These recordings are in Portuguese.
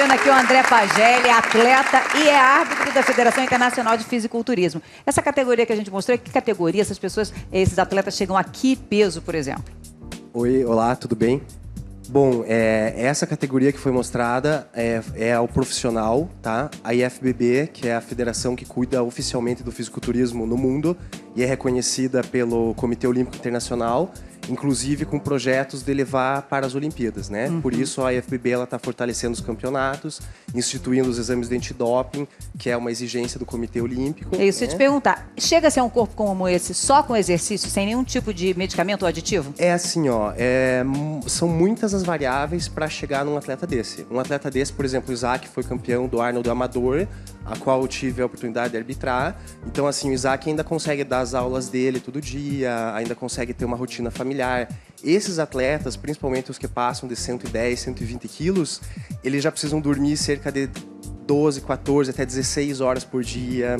recebendo aqui o André Pagelli, atleta e é árbitro da Federação Internacional de Fisiculturismo. Essa categoria que a gente mostrou, que categoria essas pessoas, esses atletas chegam a que peso, por exemplo? Oi, olá, tudo bem? Bom, essa categoria que foi mostrada é o profissional, tá? A IFBB, que é a federação que cuida oficialmente do fisiculturismo no mundo e é reconhecida pelo Comitê Olímpico Internacional, inclusive com projetos de levar para as Olimpíadas, né? Por isso a IFBB está fortalecendo os campeonatos, instituindo os exames de antidoping, que é uma exigência do Comitê Olímpico. É isso, eu ia te perguntar, chega a ser um corpo como esse só com exercício, sem nenhum tipo de medicamento ou aditivo? É assim, ó, são muitas as variáveis para chegar num atleta desse. Um atleta desse, por exemplo, o Isaac foi campeão do Arnold Amador, a qual eu tive a oportunidade de arbitrar. Então, assim, o Isaac ainda consegue dar as aulas dele todo dia, ainda consegue ter uma rotina familiar. Esses atletas, principalmente os que passam de 110, 120 quilos, eles já precisam dormir cerca de 12, 14, até 16 horas por dia.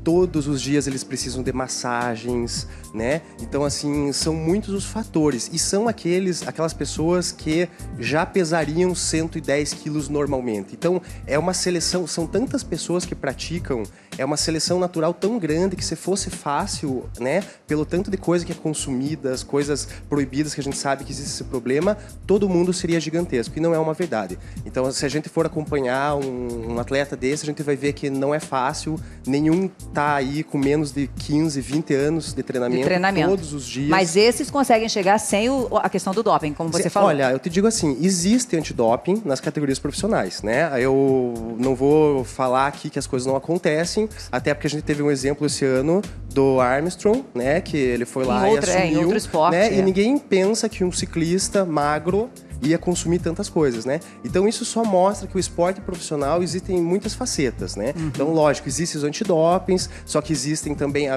Todos os dias eles precisam de massagens, né? Então, assim, são muitos os fatores. E são aquelas pessoas que já pesariam 110 quilos normalmente. Então, é uma seleção, são tantas pessoas que praticam, é uma seleção natural tão grande que se fosse fácil, né? Pelo tanto de coisa que é consumida, as coisas proibidas que a gente sabe que existe esse problema, todo mundo seria gigantesco. E não é uma verdade. Então, se a gente for acompanhar um atleta desse, a gente vai ver que não é fácil, nenhum tá aí com menos de 15, 20 anos de treinamento todos os dias. Mas esses conseguem chegar sem a questão do doping, como você falou. Olha, eu te digo assim, existe antidoping nas categorias profissionais, né? Eu não vou falar aqui que as coisas não acontecem, até porque a gente teve um exemplo esse ano do Armstrong, né? Que ele foi lá e assumiu, em outro esporte, né? E ninguém pensa que um ciclista magro ia consumir tantas coisas, né? Então isso só mostra que o esporte profissional existem muitas facetas, né? Então, lógico, existem os antidopings, só que existem também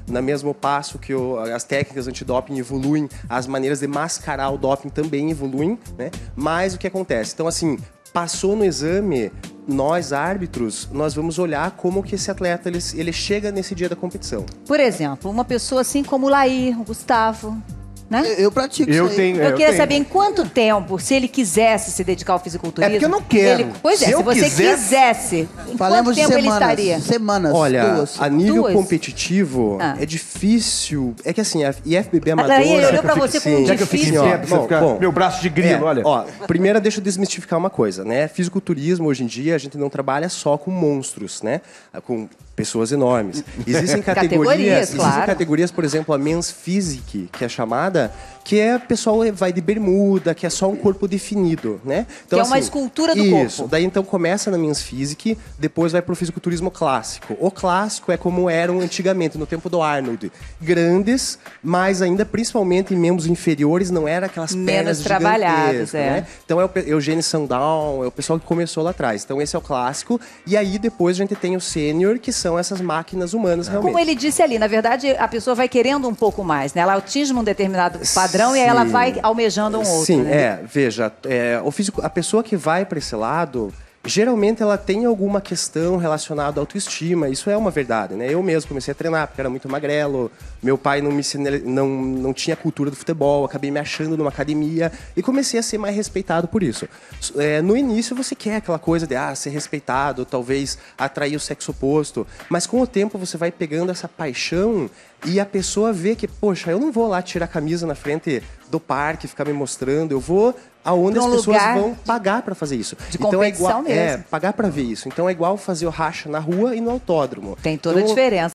no mesmo passo que as técnicas antidoping evoluem, as maneiras de mascarar o doping também evoluem, né? Mas o que acontece? Então, assim, passou no exame, nós, árbitros, nós vamos olhar como que esse atleta ele chega nesse dia da competição. Por exemplo, uma pessoa assim como o Laí, o Gustavo, né? Eu pratico isso aí. Eu queria saber em quanto tempo, se ele quisesse se dedicar ao fisiculturismo... É porque eu não quero. Pois é, se você quisesse, em quanto tempo ele estaria? Semanas, olha, duas. a nível competitivo, é difícil. É que assim, a IFBB Amador... Ele olhou pra você com Já que eu fico em pé, você fica meu braço de grilo, olha. Ó, primeiro deixa eu desmistificar uma coisa, né? Fisiculturismo, hoje em dia, a gente não trabalha só com monstros, né? Com pessoas enormes. Existem categorias, claro. categorias, por exemplo, a Men's Physique, que é chamada, que é pessoal vai de bermuda, que é só um corpo definido, né? Então, que é uma escultura do corpo. Daí então começa na Men's Physique, depois vai pro fisiculturismo clássico. O clássico é como eram antigamente, no tempo do Arnold. Grandes, mas ainda principalmente em membros inferiores, não era aquelas pernas trabalhadas, né? Então é o Eugênio Sandown, é o pessoal que começou lá atrás. Então esse é o clássico. E aí depois a gente tem o sênior, que são essas máquinas humanas realmente. Como ele disse ali, na verdade a pessoa vai querendo um pouco mais, né? Ela atinge um determinado padrão e aí ela vai almejando um outro. Sim, né? Veja, a pessoa que vai para esse lado, geralmente ela tem alguma questão relacionada à autoestima, isso é uma verdade, né? Eu mesmo comecei a treinar porque era muito magrelo, meu pai não tinha cultura do futebol, acabei me achando numa academia e comecei a ser mais respeitado por isso. No início você quer aquela coisa de ser respeitado, talvez atrair o sexo oposto, mas com o tempo você vai pegando essa paixão e a pessoa vê que, poxa, eu não vou lá tirar a camisa na frente do parque, ficar me mostrando, eu vou aonde as pessoas vão pagar para fazer isso. De competição então mesmo. Pagar para ver isso. Então é igual fazer o racha na rua e no autódromo. Tem toda a diferença.